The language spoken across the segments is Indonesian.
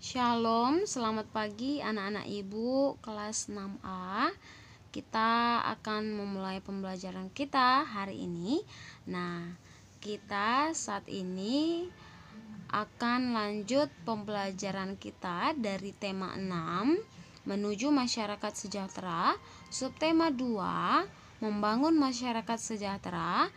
Shalom, selamat pagi anak-anak ibu kelas 6A. Kita akan memulai pembelajaran kita hari ini. Nah, kita saat ini akan lanjut pembelajaran kita dari tema 6 menuju masyarakat sejahtera, subtema 2 membangun masyarakat sejahtera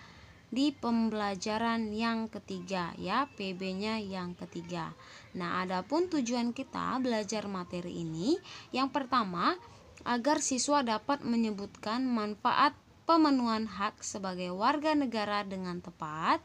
di pembelajaran yang ketiga ya, PB-nya yang ketiga. Nah, adapun tujuan kita belajar materi ini, yang pertama, agar siswa dapat menyebutkan manfaat pemenuhan hak sebagai warga negara dengan tepat.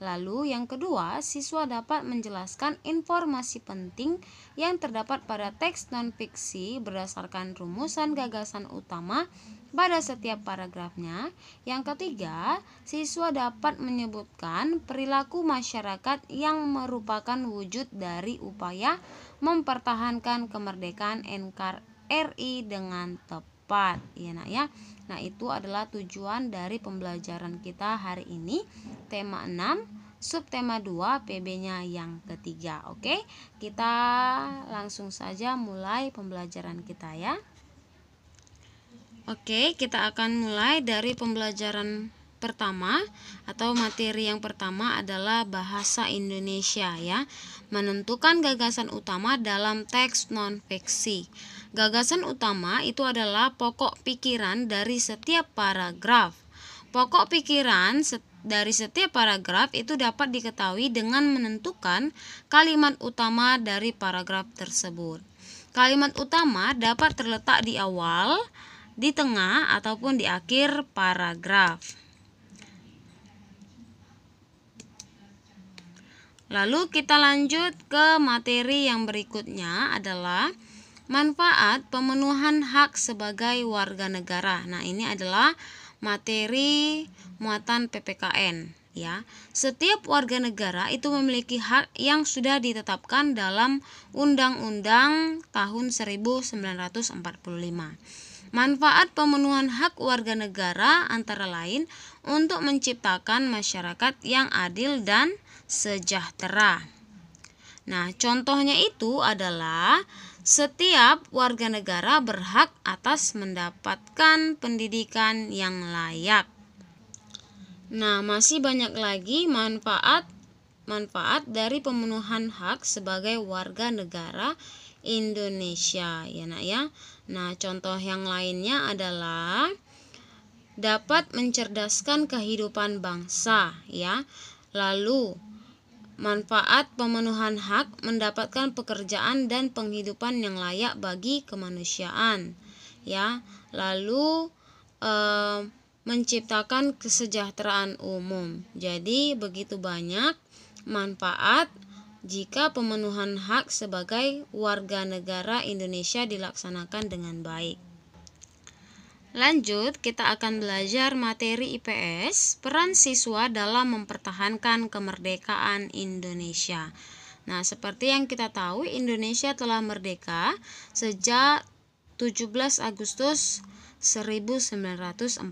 Lalu yang kedua, siswa dapat menjelaskan informasi penting yang terdapat pada teks non-fiksi berdasarkan rumusan gagasan utama pada setiap paragrafnya. Yang ketiga, siswa dapat menyebutkan perilaku masyarakat yang merupakan wujud dari upaya mempertahankan kemerdekaan NKRI dengan tepat. Ya, Nak ya. Nah, itu adalah tujuan dari pembelajaran kita hari ini. Tema 6, subtema 2, PB-nya yang ketiga. Oke, kita langsung saja mulai pembelajaran kita ya. Oke, kita akan mulai dari pembelajaran pertama atau materi yang pertama adalah bahasa Indonesia ya. Menentukan gagasan utama dalam teks non-fiksi. Gagasan utama itu adalah pokok pikiran dari setiap paragraf. Pokok pikiran dari setiap paragraf itu dapat diketahui dengan menentukan kalimat utama dari paragraf tersebut. Kalimat utama dapat terletak di awal, di tengah, ataupun di akhir paragraf. Lalu kita lanjut ke materi yang berikutnya adalah manfaat pemenuhan hak sebagai warga negara. Nah, ini adalah materi muatan PPKN ya. Setiap warga negara itu memiliki hak yang sudah ditetapkan dalam Undang-Undang tahun 1945. Manfaat pemenuhan hak warga negara antara lain untuk menciptakan masyarakat yang adil dan sejahtera. Nah, contohnya itu adalah setiap warga negara berhak atas mendapatkan pendidikan yang layak. Nah, masih banyak lagi manfaat dari pemenuhan hak sebagai warga negara Indonesia ya Nak ya. Nah, contoh yang lainnya adalah dapat mencerdaskan kehidupan bangsa ya. Lalu manfaat pemenuhan hak mendapatkan pekerjaan dan penghidupan yang layak bagi kemanusiaan ya. Lalu menciptakan kesejahteraan umum. Jadi begitu banyak manfaat jika pemenuhan hak sebagai warga negara Indonesia dilaksanakan dengan baik. Lanjut, kita akan belajar materi IPS, peran siswa dalam mempertahankan kemerdekaan Indonesia. Nah, seperti yang kita tahu, Indonesia telah merdeka sejak 17 Agustus 1945.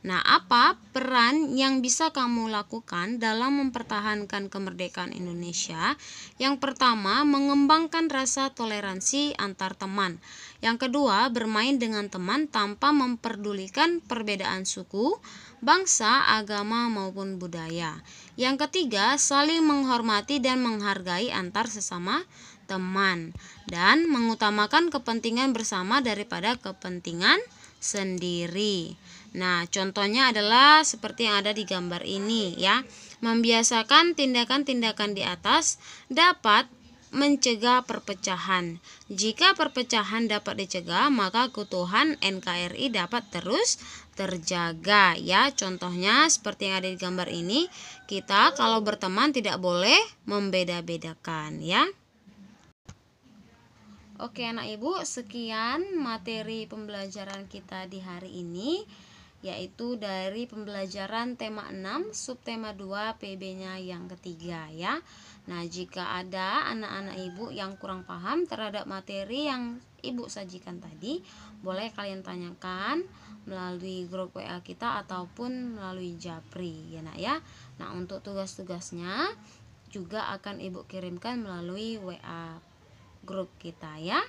Nah, apa peran yang bisa kamu lakukan dalam mempertahankan kemerdekaan Indonesia? Yang pertama, mengembangkan rasa toleransi antar teman. Yang kedua, bermain dengan teman tanpa memperdulikan perbedaan suku, bangsa, agama, maupun budaya. Yang ketiga, saling menghormati dan menghargai antar sesama teman dan mengutamakan kepentingan bersama daripada kepentingan sendiri. Nah, contohnya adalah seperti yang ada di gambar ini ya. Membiasakan tindakan-tindakan di atas dapat mencegah perpecahan. Jika perpecahan dapat dicegah, maka keutuhan NKRI dapat terus terjaga ya. Contohnya seperti yang ada di gambar ini, kita kalau berteman tidak boleh membeda-bedakan ya. Oke anak ibu, sekian materi pembelajaran kita di hari ini, yaitu dari pembelajaran tema 6, subtema 2, PB-nya yang ketiga ya. Nah, jika ada anak-anak ibu yang kurang paham terhadap materi yang ibu sajikan tadi, boleh kalian tanyakan melalui grup WA kita ataupun melalui Japri ya Nak ya. Nah, untuk tugas-tugasnya juga akan ibu kirimkan melalui WA grup kita ya.